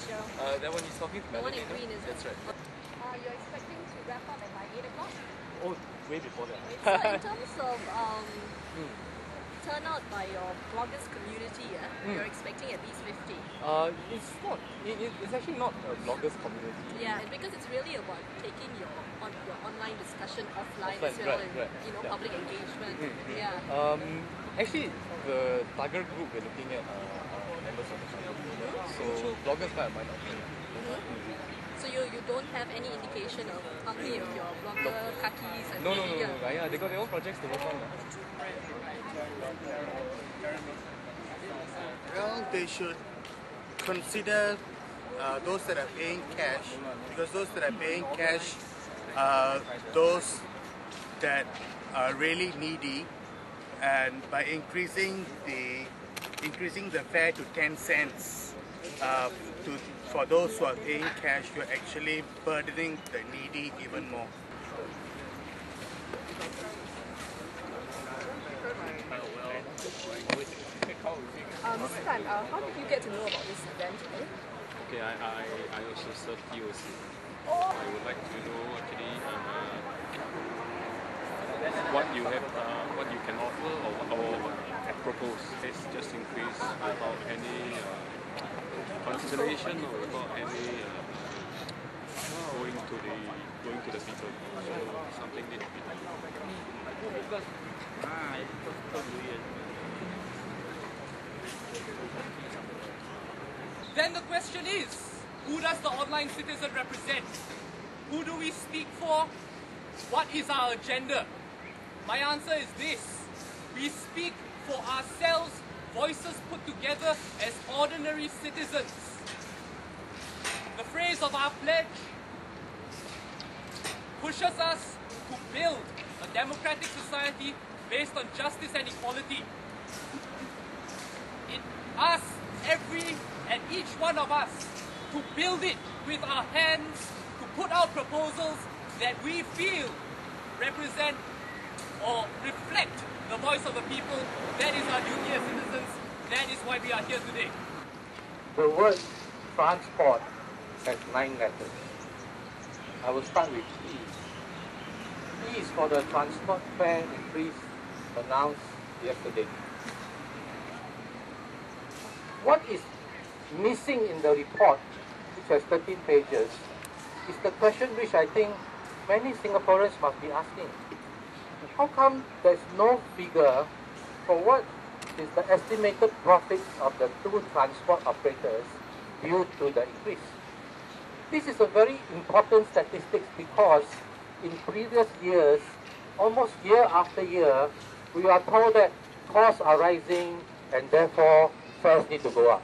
Cheryl. That one he's talking to The one Melanie. in green is That's right. You're expecting to wrap up at by 8 o'clock? Oh, way before that. So in terms of turnout by your bloggers community, you're expecting at least 50. It's not. It's actually not a bloggers community. Yeah, because it's really about taking your online discussion offline as well, right, and public engagement. Yeah. Actually, the target group we're looking at are members of the community. So bloggers might not be. So you don't have any indication of how many of your blogger kakis and No. Yeah, they got their own projects to work on. Well, they should consider those that are paying cash, because those that are paying cash are those that are really needy, and by increasing the fare to 10 cents for those who are paying cash, you're actually burdening the needy even more. Mr. Tan, how did you get to know about this event today? Okay, I also serve TOC. I would like to know actually what you have, what you can offer or propose. It's just increase without any consideration or without any going to the people. So something needs to be done. Then the question is, who does the online citizen represent? Who do we speak for? What is our agenda? My answer is this: we speak for ourselves, voices put together as ordinary citizens. The phrase of our pledge pushes us to build a democratic society based on justice and equality. It asks every and each one of us to build it with our hands, to put out proposals that we feel represent or reflect the voice of the people. That is our duty as citizens. That is why we are here today. The word transport has 9 letters. I will start with T. T is for the transport fare increase announced yesterday. What is missing in the report, which has 13 pages, is the question which I think many Singaporeans must be asking. How come there's no figure for what is the estimated profits of the 2 transport operators due to the increase? This is a very important statistic because in previous years, almost year after year, we are told that costs are rising and therefore fares need to go up.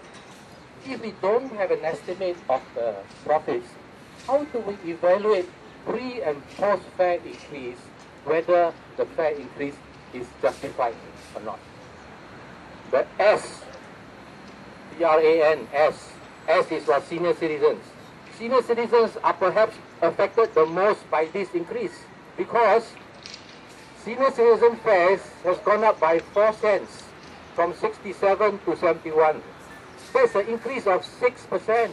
If we don't have an estimate of the profits, how do we evaluate pre- and post-fare increase, whether the fare increase is justified or not? The S, S is for senior citizens. Senior citizens are perhaps affected the most by this increase because senior citizen fares has gone up by 4 cents from 67 to 71. That's an increase of 6%.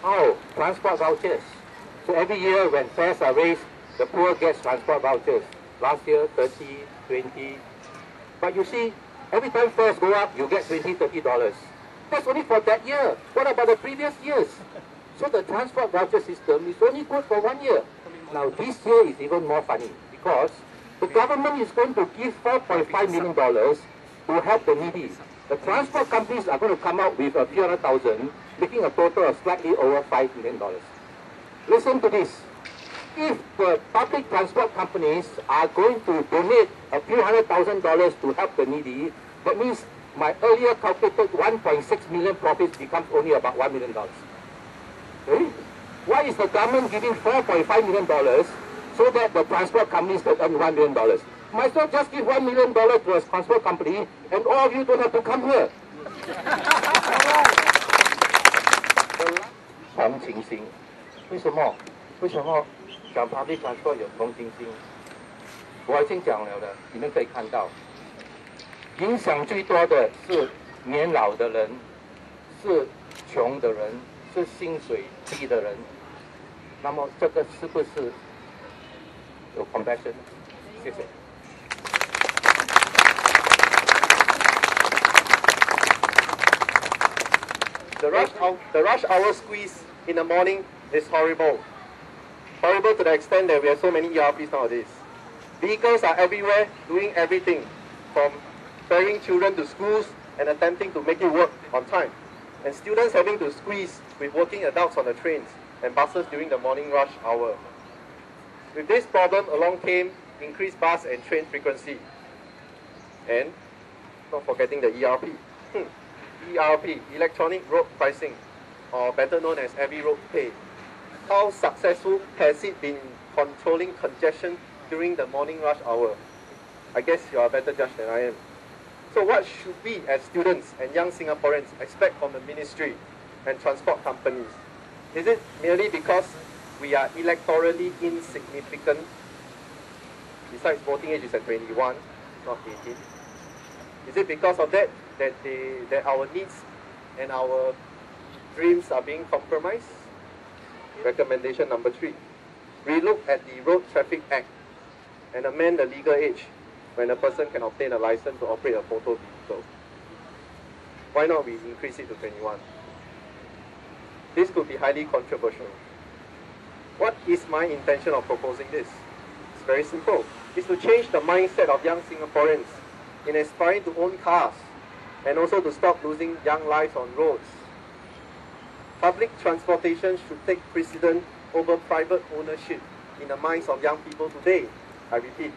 How? Transport vouchers. So every year when fares are raised, the poor gets transport vouchers. Last year, 30, 20. But you see, every time fares go up, you get $20, $30. That's only for that year. What about the previous years? So the transport voucher system is only good for 1 year. Now this year is even more funny because the government is going to give $4.5 million to help the needy. The transport companies are going to come out with a few hundred thousand, making a total of slightly over $5 million. Listen to this. If the public transport companies are going to donate a few $100,000 to help the needy, that means my earlier calculated 1.6 million profits becomes only about $1 million. Okay? Why is the government giving $4.5 million so that the transport companies can earn $1 million? Might as well just give $1 million to a transport company and all of you don't have to come here. 同情心，为什么讲 public transport 有同情心？我已经讲了的，你们可以看到，影响最多的是年老的人，是穷的人，是薪水低的人，那么这个是不是有 compassion？ 谢谢。The rush hour squeeze in the morning is horrible. Horrible to the extent that we have so many ERPs nowadays. Vehicles are everywhere, doing everything, from ferrying children to schools and attempting to make it work on time. And students having to squeeze with working adults on the trains and buses during the morning rush hour. With this problem, along came increased bus and train frequency. And not forgetting the ERP. ERP, electronic road pricing, or better known as every road pay. How successful has it been controlling congestion during the morning rush hour? I guess you are a better judge than I am. So what should we as students and young Singaporeans expect from the ministry and transport companies? Is it merely because we are electorally insignificant? Besides, voting age is at 21, not 18. Is it because of that that our needs and our dreams are being compromised? Recommendation number 3. Relook at the Road Traffic Act and amend the legal age when a person can obtain a license to operate a motor vehicle. Why not we increase it to 21? This could be highly controversial. What is my intention of proposing this? It's very simple. It's to change the mindset of young Singaporeans in aspiring to own cars and also to stop losing young lives on roads. Public transportation should take precedence over private ownership in the minds of young people today. I repeat,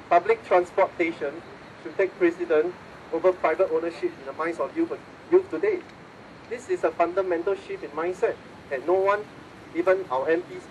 public transportation should take precedence over private ownership in the minds of youth today. This is a fundamental shift in mindset, and no one, even our MPs,